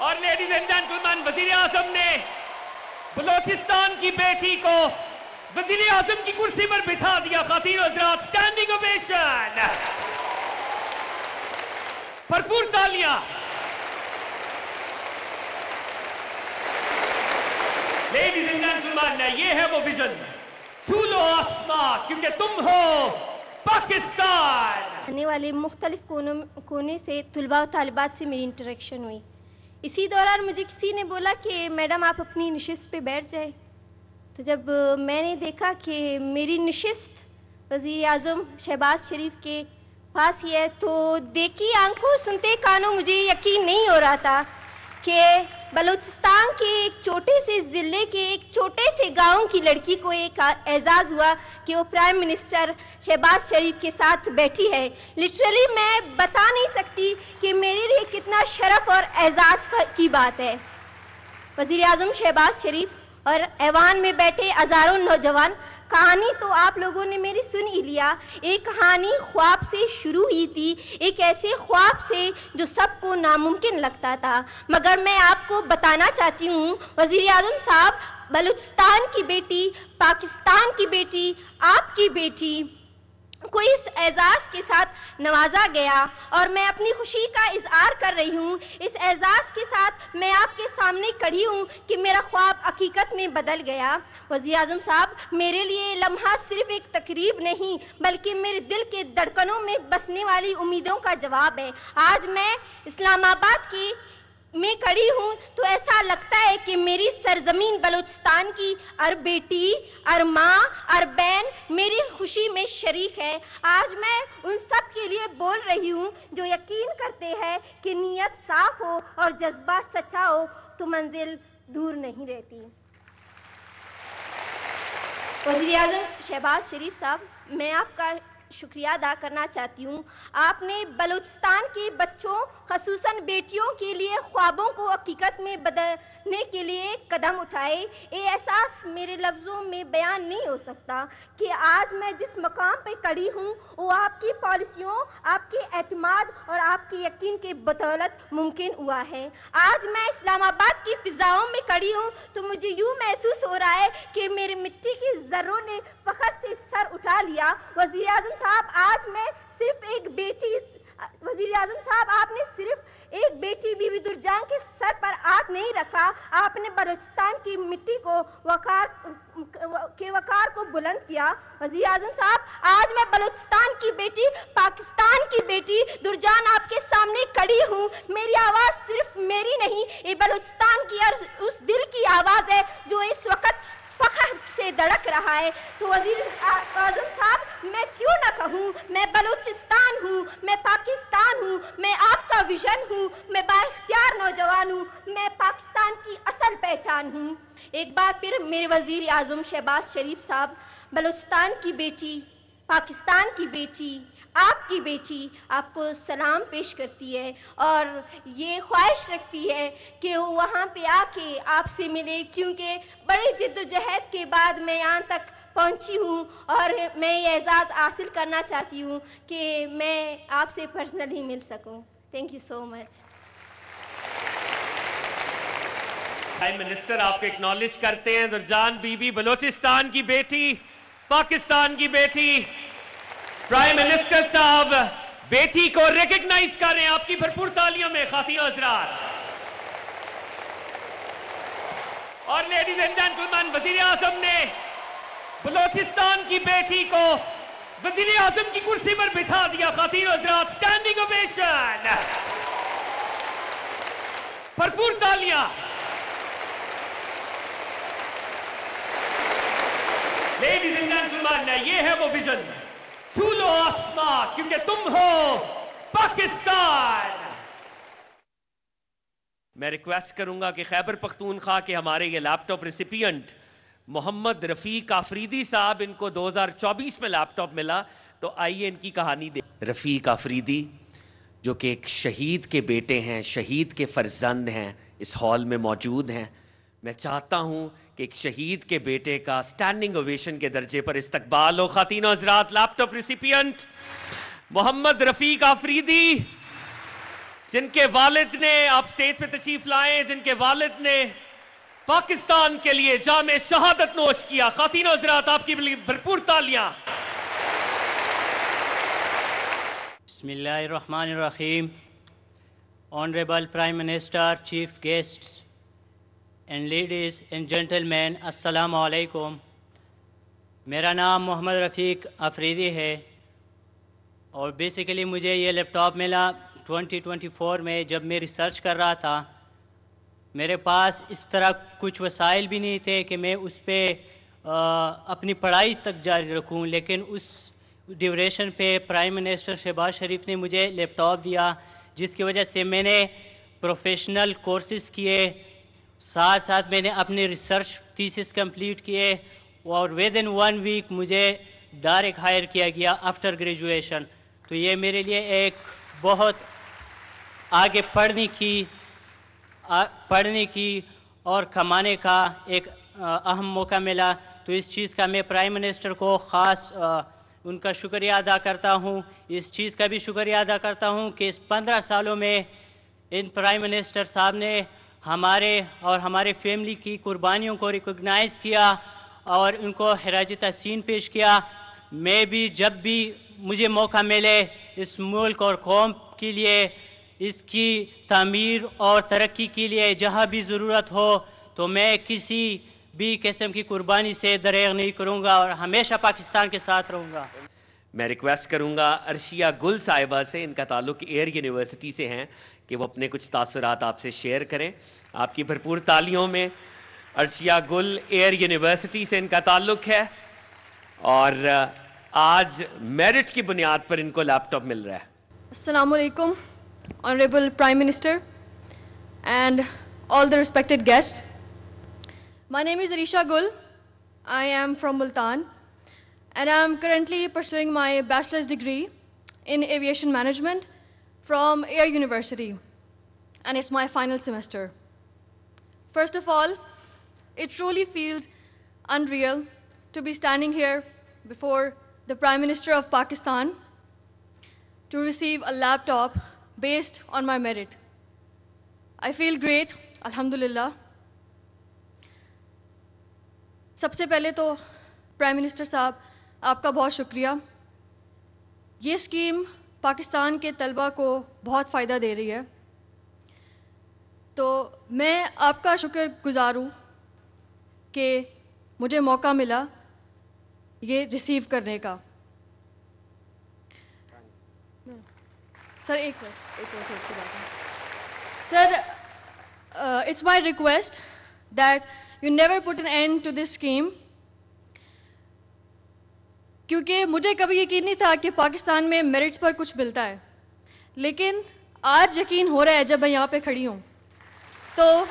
और ladies and gentleman, वजीर आजम ने बलोचिस्तान की बेटी को वजीर आजम की कुर्सी पर बिठा दिया। खातीन और हज़रात, स्टैंडिंग ओवेशन, भरपूर तालियां। लेडीज एंड जेंटलमैन, ये है वो विजन, छू लो आसमां क्योंकि तुम हो पाकिस्तान। आने वाले मुख्तलिफ कोने से तुलबा और तालिबात से मेरी इंटरेक्शन हुई। इसी दौरान मुझे किसी ने बोला कि मैडम आप अपनी नशिस्त पे बैठ जाए। तो जब मैंने देखा कि मेरी नशिस्त वज़ीर आज़म शहबाज शरीफ के पास ही है, तो देखी आंखों सुनते कानों मुझे यकीन नहीं हो रहा था कि बलूचिस्तान के एक छोटे से ज़िले के एक छोटे से गांव की लड़की को एक एजाज़ हुआ कि वो प्राइम मिनिस्टर शहबाज शरीफ के साथ बैठी है। लिटरली मैं बता नहीं सकती कि मेरे लिए कितना शरफ और एजाज़ की बात है। वज़ीर आज़म शहबाज शरीफ और ऐवान में बैठे हज़ारों नौजवान। कहानी तो आप लोगों ने मेरी सुन ही लिया। एक कहानी ख्वाब से शुरू हुई थी, एक ऐसे ख्वाब से जो सबको नामुमकिन लगता था, मगर मैं आपको बताना चाहती हूँ वज़ीर आज़म साहब, बलूचिस्तान की बेटी, पाकिस्तान की बेटी, आपकी बेटी को इस एजाज़ के साथ नवाजा गया और मैं अपनी खुशी का इजहार कर रही हूँ। इस एजाज़ के साथ मैं आपके सामने खड़ी हूँ कि मेरा ख्वाब हकीकत में बदल गया। वज़ीर आज़म साहब, मेरे लिए लम्हा सिर्फ एक तकरीब नहीं बल्कि मेरे दिल के धड़कनों में बसने वाली उम्मीदों का जवाब है। आज मैं इस्लामाबाद की में खड़ी हूँ तो ऐसा लगता है कि मेरी सरजमीन बलूचिस्तान की हर बेटी, हर माँ, हर बहन मेरी खुशी में शरीक है। आज मैं उन सब के लिए बोल रही हूँ जो यकीन करते हैं कि नीयत साफ हो और जज्बा सच्चा हो तो मंजिल दूर नहीं रहती। वज़ीर आज़म शहबाज शरीफ साहब, मैं आपका शुक्रिया अदा करना चाहती हूँ। आपने बलूचिस्तान के बच्चों, ख़ुसूसन बेटियों के लिए ख्वाबों को हकीकत में बदलने के लिए कदम उठाए। ये एहसास मेरे लफ्ज़ों में बयान नहीं हो सकता कि आज मैं जिस मकाम पे खड़ी हूँ वो आपकी पॉलिसियों, आपके एतमाद और आपके यकीन के बदौलत मुमकिन हुआ है। आज मैं इस्लामाबाद की फ़िज़ाओं में खड़ी हूँ तो मुझे यूँ महसूस हो रहा है कि मेरी मिट्टी के ज़र्रों ने फ़ख्र से सर उठा लिया। वज़ीर आज़म साहब, आज मैं सिर्फ एक बेटी, वज़ीर आज़म साहब, आपने सिर्फ एक बेटी बीबी दुरजान के सर पर हाथ नहीं रखा, आपने बलूचिस्तान की मिट्टी को वकार को बुलंद किया। वज़ीर आज़म साहब, आज मैं बलूचिस्तान की बेटी, पाकिस्तान की बेटी दुरजान आपके सामने खड़ी हूँ। मेरी आवाज़ सिर्फ मेरी नहीं, ये बलूचिस्तान की उस दिल की आवाज़ है जो इस वक्त फ़ख्र से धड़क रहा है। तो वज़ीर आज़म साहब, मैं क्यों ना कहूँ, मैं बलूचिस्तान हूँ, मैं पाकिस्तान हूँ, मैं आपका विजन हूँ, मैं बाइख्तियार नौजवान हूँ, मैं पाकिस्तान की असल पहचान हूँ। एक बार फिर मेरे वज़ीर आज़म शहबाज शरीफ साहब, बलूचिस्तान की बेटी, पाकिस्तान की बेटी, आपकी बेटी आपको सलाम पेश करती है और ये ख्वाहिश रखती है कि वो वहाँ पे आके आपसे मिले, क्योंकि बड़ी जिद्दोजहद के बाद मैं यहाँ तक पहुँची हूँ और मैं ये एजाज़ हासिल करना चाहती हूँ कि मैं आपसे पर्सनली मिल सकूँ। Thank you so much. Prime minister आपको एक्नॉलेज करते हैं। दुरजान बीबी, बलूचिस्तान की बेटी, पाकिस्तान की बेटी, प्राइम मिनिस्टर साहब बेटी को रिकॉग्नाइज कर रहे हैं आपकी भरपूर तालियों में। खातीन और हज़रात, और लेडीज एंड जेंटलमैन, वज़ीर आज़म ने बलूचिस्तान की बेटी को वज़ीर आज़म की कुर्सी पर बिठा दिया। खातीन और हज़रात, स्टैंडिंग ओवेशन, भरपूर तालियां। लेडीज एंड जेंटलमैन, ये है वो विजन, छू लो आसमां क्योंकि तुम हो पाकिस्तान। मैं रिक्वेस्ट करूंगा कि खैबर पख्तूनख्वा के हमारे ये लैपटॉप रेसिपिएंट मोहम्मद रफ़ीक आफरीदी साहब, इनको 2024 में लैपटॉप मिला, तो आइए इनकी कहानी दे। रफ़ीक आफरीदी जो कि एक शहीद के बेटे हैं, शहीद के फर्जंद हैं, इस हॉल में मौजूद हैं। मैं चाहता हूं कि एक शहीद के बेटे का स्टैंडिंग ओवेशन के दर्जे पर इस्तकबाल हो। खातीन और हज़रात, लैपटॉप रेसिपिएंट मोहम्मद रफ़ीक आफरीदी, جن کے والد نے آپ سٹیج پہ تشریف لائیں، جن کے والد نے پاکستان کے لیے جام شہادت نوش کیا. خواتین و حضرات آپ کی بھرپور تالیاں. بسم اللہ الرحمن الرحیم. Honorable Prime Minister, Chief Guests, and ladies and gentlemen, السلام علیکم. میرا نام محمد رفیق افریدی ہے اور بیسیکلی مجھے یہ لیپ ٹاپ ملا 2024 میں جب میں ریسرچ کر رہا تھا. میرے پاس اس طرح کچھ وسائل بھی نہیں تھے کہ میں اس پہ اپنی پڑھائی تک جاری رکھوں، لیکن اس ڈیوریشن پہ پرائم منسٹر شہباز شریف نے مجھے لیپ ٹاپ دیا، جس کی وجہ سے میں نے پروفیشنل کورسز کیے، ساتھ ساتھ میں نے اپنے ریسرچ تھیسس کمپلیٹ کیے اور ود ان 1 ویک مجھے ڈائریکٹ ہائر کیا گیا آفٹر گریجویشن. تو یہ میرے لیے ایک بہت آگے پڑھنے کی اور کمانے کا ایک اہم موقع ملا. تو اس چیز کا میں پرائم منسٹر کو خاص ان کا شکریہ ادا کرتا ہوں. اس چیز کا بھی شکریہ ادا کرتا ہوں کہ اس 15 سالوں میں ان پرائم منسٹر صاحب نے ہمارے اور ہمارے فیملی کی قربانیوں کو ریکگنائز کیا اور ان کو خراج تحسین پیش کیا. میں بھی جب بھی مجھے موقع ملے اس ملک اور قوم کے لیے، اس کی تعمیر اور ترقی کے لیے جہاں بھی ضرورت ہو تو میں کسی بھی قسم کی قربانی سے دریغ نہیں کروں گا اور ہمیشہ پاکستان کے ساتھ رہوں گا. میں ریکویسٹ کروں گا عرشیہ گل صاحبہ سے، ان کا تعلق ایئر یونیورسٹی سے ہیں، کہ وہ اپنے کچھ تاثرات آپ سے شیئر کریں. آپ کی بھرپور تالیوں میں. عرشیہ گل، ایئر یونیورسٹی سے ان کا تعلق ہے اور آج میرٹ کی بنیاد پر ان کو لیپ ٹاپ مل رہا ہے. السلام علیکم. Honorable Prime Minister and all the respected guests. My name is Arisha Gul. I am from Multan and I am currently pursuing my bachelor's degree in aviation management from Air University and it's my final semester. First of all, it truly feels unreal to be standing here before the Prime Minister of Pakistan to receive a laptop based on my merit. I feel great, alhamdulillah. سب سے پہلے تو prime minister صاحب آپ کا بہت شکریہ. یہ scheme Pakistan کے طلباء کو بہت فائدہ دے رہی ہے، تو میں آپ کا شکر گزار ہوں کہ مجھے موقع ملا یہ ریسیو کرنے کا. سر ایک سی بات ہے sir. It's my request that you never put an end to this scheme, کیونکہ مجھے کبھی یقین نہیں تھا کہ پاکستان میں میرٹس پر کچھ ملتا ہے، لیکن آج یقین ہو رہا ہے جب میں یہاں پہ کھڑی ہوں. تو